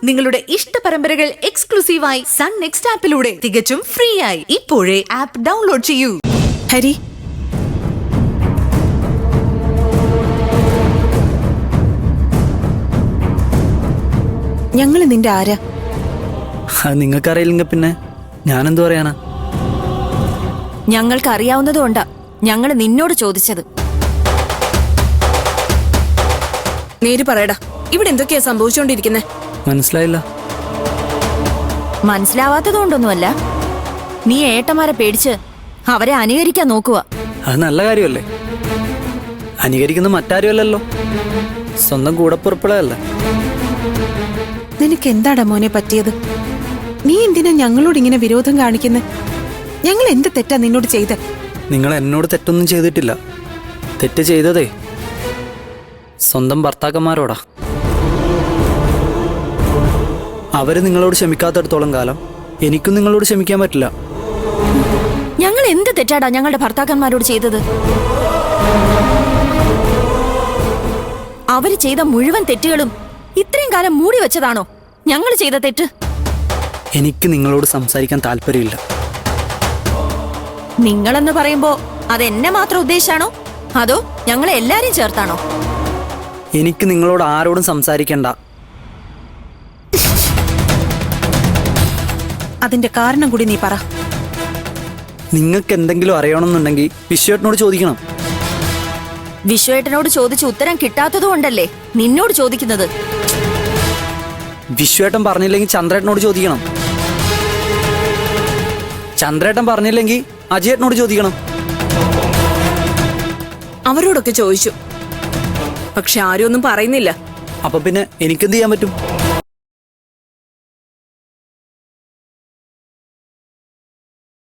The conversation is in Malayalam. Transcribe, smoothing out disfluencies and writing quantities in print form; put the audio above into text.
നിങ്ങളുടെ ഇഷ്ട പരമ്പരകൾ എക്സ്ക്ലൂസീവായി സൺ നെക്സ്റ്റ് ആപ്പിലൂടെ തികച്ചും ഫ്രീ ആയി ഇപ്പോഴേ ആപ്പ് ഡൗൺലോഡ് ചെയ്യൂ. ഹരി, ഞങ്ങള് നിന്റെ ആരാ? നിങ്ങൾക്കറിയില്ലെങ്കിൽ പിന്നെ ഞാനെന്തു പറയാനാ? ഞങ്ങൾക്ക് അറിയാവുന്നതുകൊണ്ടാ ഞങ്ങള് നിന്നോട് ചോദിച്ചത്. നേര് പറയടാ, ഇവിടെ എന്തൊക്കെയാ സംഭവിച്ചോണ്ടിരിക്കുന്നെ? മനസ്സിലായില്ല. മനസ്സിലാവാത്തതുകൊണ്ടൊന്നുമല്ല, നീ ഏട്ടന്മാരെ പേടിച്ച് അവരെ അനുകരിക്കാൻ നോക്കുക. അത് നല്ല കാര്യമല്ലേ? അനുകരിക്കുന്ന മറ്റാരുമല്ലല്ലോ, സ്വന്തം കൂടപ്പുറപ്പുകളല്ലേ. നിനക്ക് എന്താടാ മോനെ പറ്റിയത്? നീ എന്തിനാ ഞങ്ങളോട് ഇങ്ങനെ വിരോധം കാണിക്കുന്നെ? ഞങ്ങൾ എന്ത് തെറ്റാ നിന്നോട് ചെയ്ത്? നിങ്ങൾ എന്നോട് തെറ്റൊന്നും ചെയ്തിട്ടില്ല. തെറ്റ് ചെയ്തതേ സ്വന്തം ഭർത്താക്കന്മാരോടാ. അവര് നിങ്ങളോട് ക്ഷമിക്കാത്തടത്തോളം കാലം എനിക്കും നിങ്ങളോട് ക്ഷമിക്കാൻ പറ്റില്ല. ഞങ്ങൾ എന്ത് തെറ്റാടാ ഞങ്ങളുടെ ഭർത്താക്കന്മാരോട് ചെയ്തത്? അവര് ചെയ്ത മുഴുവൻ തെറ്റുകളും ഇത്രയും കാലം മൂടി വെച്ചതാണോ ഞങ്ങൾ ചെയ്ത തെറ്റ്? എനിക്ക് നിങ്ങളോട് സംസാരിക്കാൻ താല്പര്യമില്ല. നിങ്ങളെന്ന് പറയുമ്പോ അതെന്നെ മാത്രം ഉദ്ദേശാണോ അതോ ഞങ്ങളെ എല്ലാരെയും ചേർത്താണോ? എനിക്ക് നിങ്ങളോട് ആരോടും സംസാരിക്കണ്ട. അതിന്റെ കാരണം കൂടി നീ പറ. നിങ്ങൾക്ക് എന്തെങ്കിലും അറിയണമെന്നുണ്ടെങ്കിൽ വിശ്വേട്ടനോട് ചോദിക്കണം. വിശ്വേട്ടനോട് ചോദിച്ച് ഉത്തരം കിട്ടാത്തതുകൊണ്ടല്ലേ നിന്നോട് ചോദിക്കുന്നത്. വിശ്വേട്ടൻ പറഞ്ഞില്ലെങ്കിൽ ചന്ദ്രേട്ടനോട് ചോദിക്കണം. ചന്ദ്രേട്ടൻ പറഞ്ഞില്ലെങ്കിൽ അജയേട്ടനോട് ചോദിക്കണം. അവരോടൊക്കെ ചോദിച്ചു, പക്ഷെ ആരും ഒന്നും പറയുന്നില്ല. അപ്പൊ പിന്നെ എനിക്കെന്ത് ചെയ്യാൻ പറ്റും?